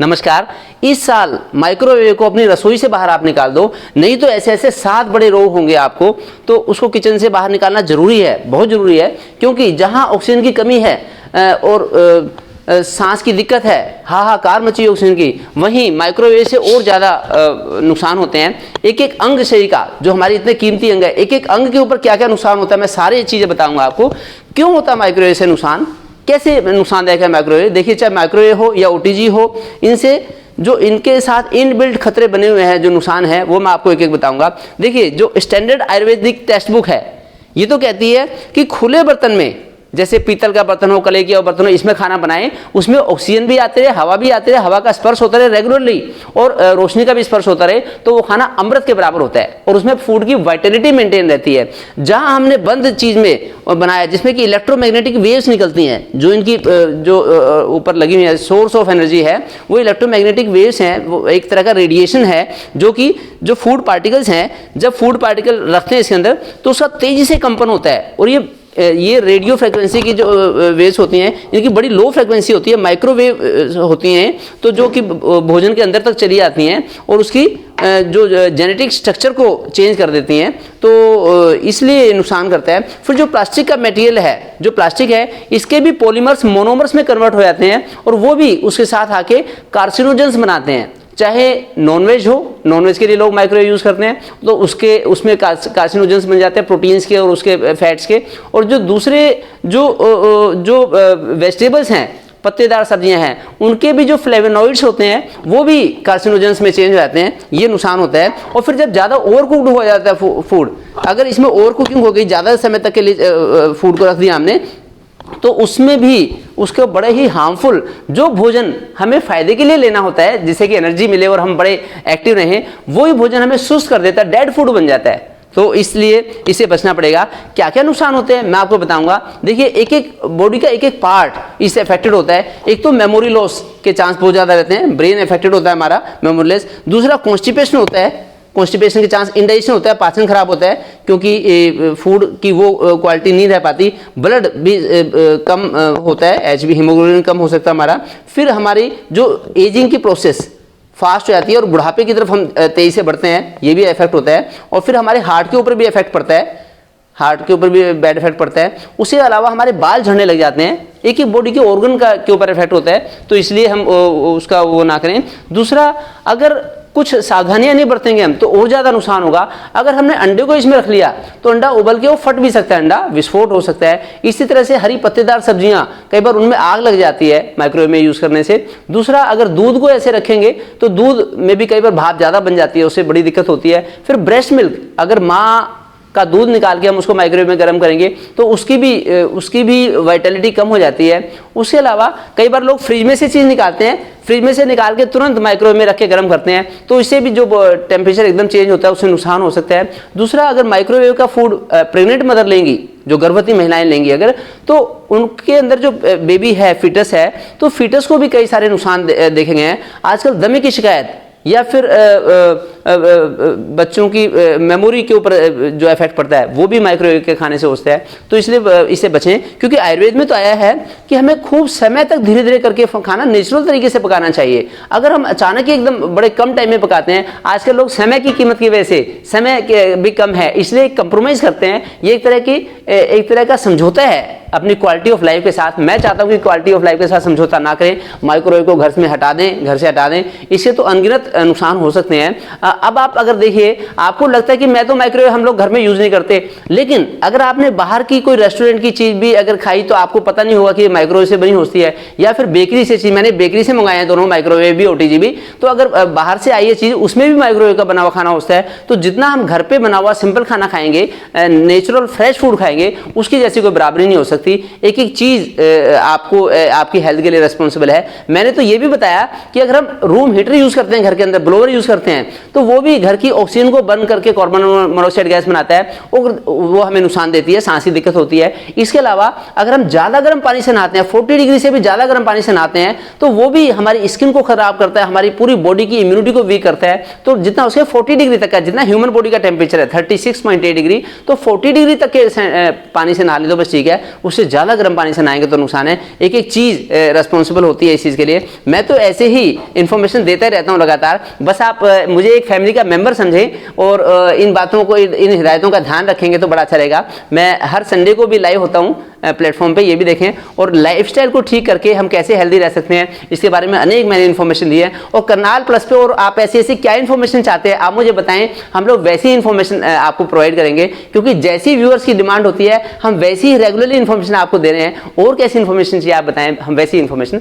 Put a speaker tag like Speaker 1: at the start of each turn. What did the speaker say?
Speaker 1: नमस्कार। इस साल माइक्रोवेव को अपनी रसोई से बाहर आप निकाल दो, नहीं तो ऐसे ऐसे 7 बड़े रोग होंगे आपको, तो उसको किचन से बाहर निकालना जरूरी है, बहुत जरूरी है। क्योंकि जहां ऑक्सीजन की कमी है और सांस की दिक्कत है, हाहाकार मची ऑक्सीजन की, वहीं माइक्रोवेव से और ज़्यादा नुकसान होते हैं। एक एक अंग शरीर का, जो हमारे इतने कीमती अंग है, एक एक अंग के ऊपर क्या क्या नुकसान होता है, मैं सारी चीज़ें बताऊंगा आपको। क्यों होता है माइक्रोवेव से नुकसान, कैसे नुकसानदायक है माइक्रोवेव। देखिए, चाहे माइक्रोवेव हो या ओटीजी हो, इनसे जो इनके साथ इनबिल्ट खतरे बने हुए हैं, जो नुकसान है, वो मैं आपको एक एक बताऊंगा। देखिए, जो स्टैंडर्ड आयुर्वेदिक टेक्स्ट बुक है, ये तो कहती है कि खुले बर्तन में, जैसे पीतल का बर्तन हो, कले का बर्तन हो, इसमें खाना बनाएं, उसमें ऑक्सीजन भी आते रहे, हवा भी आते रहे, हवा का स्पर्श होता रहे रेगुलरली, और रोशनी का भी स्पर्श होता रहे, तो वो खाना अमृत के बराबर होता है और उसमें फूड की वाइटलिटी मेंटेन रहती है। जहां हमने बंद चीज में बनाया, जिसमें कि इलेक्ट्रोमैग्नेटिक वेव्स निकलती हैं, जो इनकी जो ऊपर लगी हुई है, सोर्स ऑफ एनर्जी है, वो इलेक्ट्रोमैग्नेटिक वेव्स हैं, वो एक तरह का रेडिएशन है, जो कि जो फूड पार्टिकल्स हैं, जब फूड पार्टिकल रखते हैं इसके अंदर, तो उसका तेजी से कंपन होता है। और ये रेडियो फ्रिक्वेंसी की जो वेव्स होती हैं, इनकी बड़ी लो फ्रिक्वेंसी होती है, माइक्रोवेव होती हैं, तो जो कि भोजन के अंदर तक चली आती हैं और उसकी जो जेनेटिक स्ट्रक्चर को चेंज कर देती हैं, तो इसलिए नुकसान करता है। फिर जो प्लास्टिक का मटेरियल है, जो प्लास्टिक है, इसके भी पॉलीमर्स मोनोमर्स में कन्वर्ट हो जाते हैं और वो भी उसके साथ आके कार्सिनोजेंस बनाते हैं। चाहे नॉनवेज हो, नॉनवेज के लिए लोग माइक्रोवेव यूज़ करते हैं, तो उसमें कार्सिनोजेंस बन जाते हैं, प्रोटीन्स के और उसके फैट्स के। और जो दूसरे जो वेजिटेबल्स हैं, पत्तेदार सब्जियां हैं, उनके भी जो फ्लेवोनॉइड्स होते हैं, वो भी कार्सिनोजेंस में चेंज हो जाते हैं, ये नुकसान होता है। और फिर जब ज़्यादा ओवर कुक्ड हो जाता है फूड, अगर इसमें ओवर कुकिंग हो गई, ज़्यादा समय तक के लिए फूड को रख दिया हमने, तो उसमें भी उसके बड़े ही हार्मफुल, जो भोजन हमें फायदे के लिए लेना होता है, जिससे कि एनर्जी मिले और हम बड़े एक्टिव रहें, वही भोजन हमें सुस्त कर देता है, डेड फूड बन जाता है। तो इसलिए इसे बचना पड़ेगा। क्या क्या नुकसान होते हैं मैं आपको बताऊंगा। देखिए, एक एक बॉडी का एक एक पार्ट इससे अफेक्टेड होता है। एक तो मेमोरी लॉस के चांस बहुत ज़्यादा रहते हैं, ब्रेन अफेक्टेड होता है हमारा, मेमोरी लॉस। दूसरा कॉन्स्टिपेशन होता है, कॉन्स्टिपेशन के चांस, इंडाइजेशन होता है, पाचन खराब होता है, क्योंकि फूड की वो क्वालिटी नहीं रह पाती। ब्लड भी कम होता है, एचबी हीमोग्लोबिन कम हो सकता है हमारा। फिर हमारी जो एजिंग की प्रोसेस फास्ट हो जाती है और बुढ़ापे की तरफ हम तेजी से बढ़ते हैं, ये भी इफेक्ट होता है। और फिर हमारे हार्ट के ऊपर भी इफेक्ट पड़ता है, हार्ट के ऊपर भी बैड इफेक्ट पड़ता है। उसके अलावा हमारे बाल झड़ने लग जाते हैं, एक एक बॉडी के ऑर्गन का के ऊपर इफेक्ट होता है, तो इसलिए हम उसका वो ना करें। दूसरा, अगर कुछ सावधानियां नहीं बरतेंगे हम, तो और ज्यादा नुकसान होगा। अगर हमने अंडे को इसमें रख लिया, तो अंडा उबल के वो फट भी सकता है, अंडा विस्फोट हो सकता है। इसी तरह से हरी पत्तेदार सब्जियां, कई बार उनमें आग लग जाती है माइक्रोवेव में यूज करने से। दूसरा, अगर दूध को ऐसे रखेंगे, तो दूध में भी कई बार भाप ज्यादा बन जाती है, उससे बड़ी दिक्कत होती है। फिर ब्रेस्ट मिल्क, अगर माँ का दूध निकाल के हम उसको माइक्रोवेव में गर्म करेंगे, तो उसकी भी वाइटलिटी कम हो जाती है। उसके अलावा कई बार लोग फ्रिज में से चीज़ निकालते हैं, फ्रिज में से निकाल के तुरंत माइक्रोवेव में रख के गर्म करते हैं, तो इससे भी जो टेम्परेचर एकदम चेंज होता है, उससे नुकसान हो सकता है। दूसरा, अगर माइक्रोवेव का फूड प्रेग्नेंट मदर लेंगी, जो गर्भवती महिलाएं लेंगी अगर, तो उनके अंदर जो बेबी है, फीटस है, तो फीटस को भी कई सारे नुकसान देखे गए हैं। आजकल दमे की शिकायत, या फिर बच्चों की मेमोरी के ऊपर जो इफेक्ट पड़ता है, वो भी माइक्रोवेव के खाने से होता है। तो इसलिए इससे बचें, क्योंकि आयुर्वेद में तो आया है कि हमें खूब समय तक धीरे धीरे करके खाना नेचुरल तरीके से पकाना चाहिए। अगर हम अचानक ही एकदम बड़े कम टाइम में पकाते हैं, आजकल लोग समय की कीमत की वजह से, समय भी कम है इसलिए कंप्रोमाइज करते हैं। ये एक तरह का समझौता है अपनी क्वालिटी ऑफ लाइफ के साथ। मैं चाहता हूं कि क्वालिटी ऑफ लाइफ के साथ समझौता ना करें, माइक्रोवेव को घर से हटा दें, इससे तो अनगिनत नुकसान हो सकते हैं। अब आप अगर देखिए, आपको लगता है कि मैं तो माइक्रोवेव हम लोग घर में यूज नहीं करते, लेकिन अगर आपने बाहर की कोई रेस्टोरेंट की चीज भी अगर खाई, तो आपको पता नहीं होगा कि माइक्रोवेव से बनी होती है, या फिर बेकरी से चीज, मैंने बेकरी से मंगाए हैं दोनों, माइक्रोवेव भी, ओटीजी भी। तो अगर बाहर से आई है चीज, उसमें भी माइक्रोवेव का बना हुआ खाना होता है, तो जितना हम घर पे बना हुआ सिंपल खाना खाएंगे, नेचुरल फ्रेश फूड खाएंगे, उसकी जैसी कोई बराबरी नहीं हो सकती। एक एक चीज आपकी हेल्थ के लिए रिस्पॉन्सिबल है। मैंने तो ये भी बताया कि अगर हम रूम हीटर यूज करते हैं, घर के अंदर ब्लोअर यूज करते हैं, तो तो वो भी घर की ऑक्सीजन को बर्न करके कार्बन मोनोऑक्साइड गैस बनाता है, वो हमें नुकसान देती है, सांस की दिक्कत होती है। इसके अलावा अगर हम ज़्यादा गर्म पानी से नहाते हैं, 40 डिग्री से भी ज़्यादा गर्म पानी से नहाते हैं, तो वो भी हमारी स्किन को खराब करता है, हमारी पूरी बॉडी की इम्यूनिटी को वीक करता है। तो जितना उसके 40 डिग्री तक का, जितना ह्यूमन बॉडी का टेम्परेचर है 36.8 डिग्री, तो 40 डिग्री तक के पानी से नहा ले तो बस ठीक है, उससे ज़्यादा गर्म पानी से नहाएंगे तो नुकसान है। एक एक चीज़ रेस्पॉन्सिबल होती है इस चीज़ के लिए। मैं तो ऐसे ही इंफॉर्मेशन देता रहता हूँ लगातार, बस आप मुझे एक फैमिली का मेंबर समझें और इन बातों को, इन हिदायतों का ध्यान रखेंगे तो बड़ा अच्छा रहेगा। मैं हर संडे को भी लाइव होता हूँ प्लेटफॉर्म पे, ये भी देखें। और लाइफस्टाइल को ठीक करके हम कैसे हेल्दी रह सकते हैं, इसके बारे में अनेक मैंने इन्फॉर्मेशन दी है। और करनाल प्लस पे और आप ऐसी ऐसी क्या इन्फॉर्मेशन चाहते हैं आप मुझे बताएं, हम लोग वैसी इन्फॉर्मेशन आपको प्रोवाइड करेंगे, क्योंकि जैसी व्यूअर्स की डिमांड होती है हम वैसी ही रेगुलरली इन्फॉर्मेशन आपको दे रहे हैं। और कैसी इन्फॉर्मेशन चाहिए आप बताएं, हम वैसी इन्फॉर्मेशन